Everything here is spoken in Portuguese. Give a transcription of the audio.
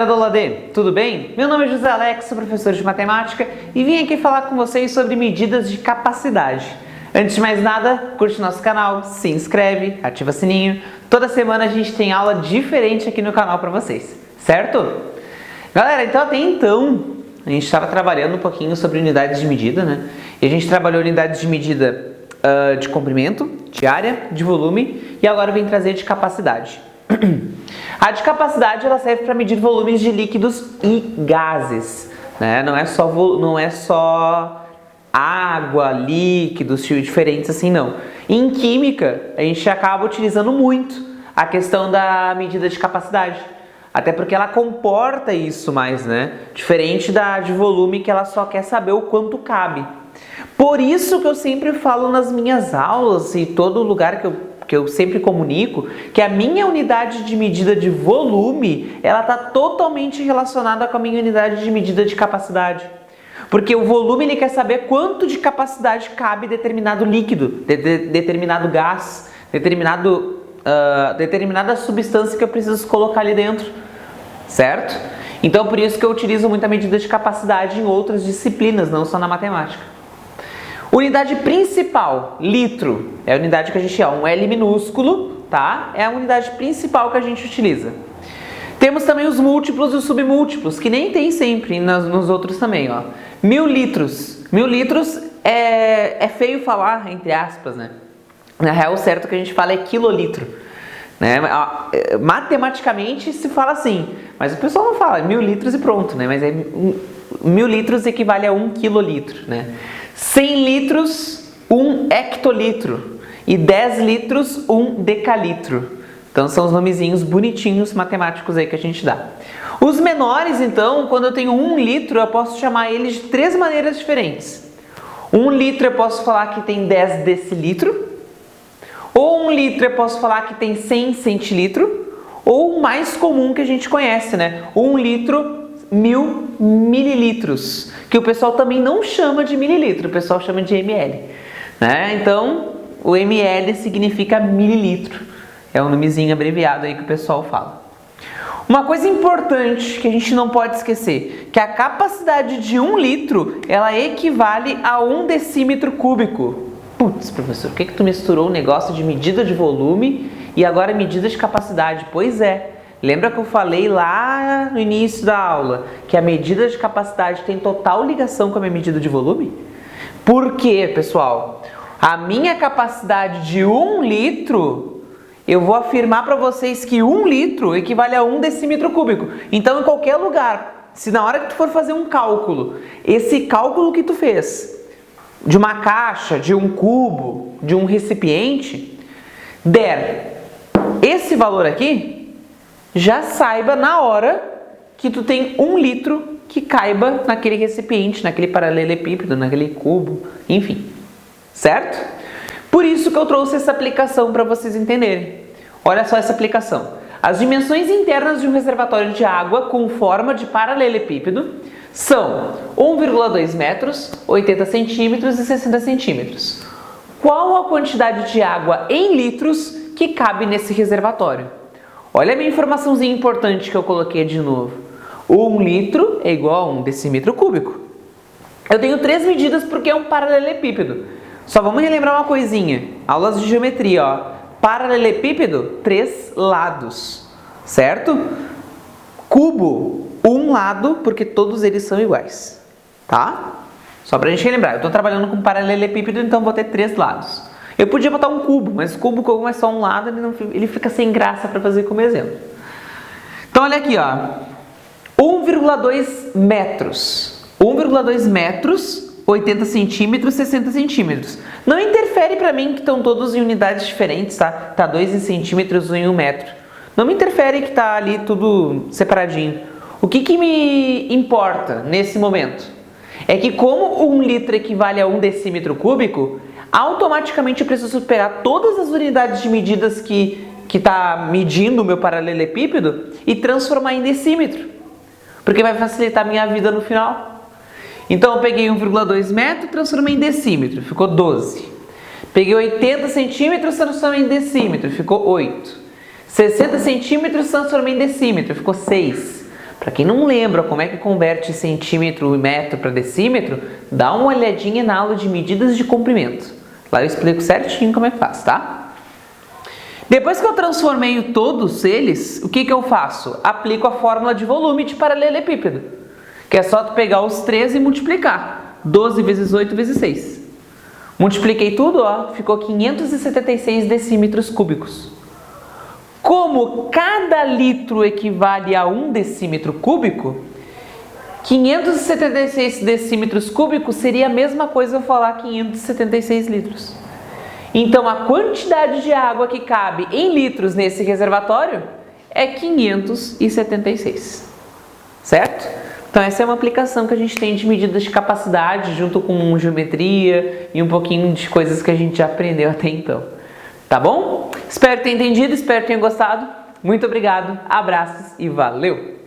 galera do LAD, tudo bem? Meu nome é José Alex, sou professor de matemática e vim aqui falar com vocês sobre medidas de capacidade. Antes de mais nada, curte nosso canal, se inscreve, ativa o sininho. Toda semana a gente tem aula diferente aqui no canal para vocês, certo? Galera, então até então a gente estava trabalhando um pouquinho sobre unidades de medida, né? E a gente trabalhou unidades de medida de comprimento, de área, de volume e agora vem trazer de capacidade. A de capacidade ela serve para medir volumes de líquidos e gases, né? Não é só água, líquidos diferentes assim, não. Em química, a gente acaba utilizando muito a questão da medida de capacidade, até porque ela comporta isso mais, né? Diferente da de volume, que ela só quer saber o quanto cabe. Por isso que eu sempre falo nas minhas aulas e todo lugar que eu sempre comunico, que a minha unidade de medida de volume, ela está totalmente relacionada com a minha unidade de medida de capacidade. Porque o volume ele quer saber quanto de capacidade cabe determinado líquido, determinado gás, determinada substância que eu preciso colocar ali dentro, certo? Então por isso que eu utilizo muito a medida de capacidade em outras disciplinas, não só na matemática. Unidade principal, litro, é a unidade que a gente chama, um L minúsculo, tá? É a unidade principal que a gente utiliza. Temos também os múltiplos e os submúltiplos, que nem tem sempre nos outros também, ó. 1000 litros. 1000 litros é feio falar, entre aspas, né? Na real, o certo que a gente fala é quilolitro, né? Matematicamente se fala assim, mas o pessoal não fala, 1000 litros e pronto, né? Mas 1000 litros equivale a 1 quilolitro, né? 100 litros, 1 hectolitro e 10 litros, 1 decalitro. Então são os nomezinhos bonitinhos matemáticos aí que a gente dá. Os menores, então, quando eu tenho 1 litro, eu posso chamar eles de 3 maneiras diferentes. 1 litro eu posso falar que tem 10 decilitro, ou 1 litro eu posso falar que tem 100 centilitro, ou o mais comum que a gente conhece, né? 1 litro, 1000 mililitros, que o pessoal também não chama de mililitro, o pessoal chama de ml, né? Então, o ml significa mililitro, é um nomezinho abreviado aí que o pessoal fala. Uma coisa importante que a gente não pode esquecer, que a capacidade de 1 litro, ela equivale a 1 decímetro cúbico. Putz, professor, por que tu misturou o negócio de medida de volume e agora medida de capacidade? Pois é. Lembra que eu falei lá no início da aula que a medida de capacidade tem total ligação com a minha medida de volume? Por quê, pessoal? A minha capacidade de 1 litro, eu vou afirmar para vocês que 1 litro equivale a 1 decímetro cúbico. Então, em qualquer lugar, se na hora que tu for fazer um cálculo, esse cálculo que tu fez de uma caixa, de um cubo, de um recipiente, der esse valor aqui, já saiba na hora que tu tem 1 litro que caiba naquele recipiente, naquele paralelepípedo, naquele cubo, enfim, certo? Por isso que eu trouxe essa aplicação para vocês entenderem. Olha só essa aplicação. As dimensões internas de um reservatório de água com forma de paralelepípedo são 1,2 metros, 80 centímetros e 60 centímetros. Qual a quantidade de água em litros que cabe nesse reservatório? Olha a minha informaçãozinha importante que eu coloquei de novo. 1 litro é igual a 1 decímetro cúbico. Eu tenho 3 medidas porque é um paralelepípedo. Só vamos relembrar uma coisinha. Aulas de geometria, ó. Paralelepípedo, 3 lados, certo? Cubo, 1 lado, porque todos eles são iguais, tá? Só pra gente relembrar. Eu estou trabalhando com paralelepípedo, então vou ter 3 lados. Eu podia botar um cubo, mas o cubo, como é só um lado, ele fica sem graça para fazer como exemplo. Então, olha aqui, ó. 1,2 metros. 1,2 metros, 80 centímetros, 60 centímetros. Não interfere para mim que estão todos em unidades diferentes, tá? Tá 2 em centímetros, 1 em 1 metro. Não me interfere que tá ali tudo separadinho. O que me importa nesse momento? É que como 1 litro equivale a 1 decímetro cúbico, automaticamente eu preciso pegar todas as unidades de medidas que está medindo o meu paralelepípedo e transformar em decímetro, porque vai facilitar a minha vida no final. Então eu peguei 1,2 metro, transformei em decímetro, ficou 12. Peguei 80 centímetros, transformei em decímetro, ficou 8. 60 centímetros, transformei em decímetro, ficou 6. Para quem não lembra como é que converte centímetro e metro para decímetro, dá uma olhadinha na aula de medidas de comprimento. Lá eu explico certinho como é que faz, tá? Depois que eu transformei todos eles, o que eu faço? Aplico a fórmula de volume de paralelepípedo, que é só tu pegar os 3 e multiplicar. 12 vezes 8 vezes 6. Multipliquei tudo, ó, ficou 576 decímetros cúbicos. Como cada litro equivale a 1 decímetro cúbico, 576 decímetros cúbicos seria a mesma coisa eu falar 576 litros. Então, a quantidade de água que cabe em litros nesse reservatório é 576, certo? Então, essa é uma aplicação que a gente tem de medidas de capacidade junto com geometria e um pouquinho de coisas que a gente já aprendeu até então. Tá bom? Espero que tenha entendido, espero que tenha gostado. Muito obrigado, abraços e valeu!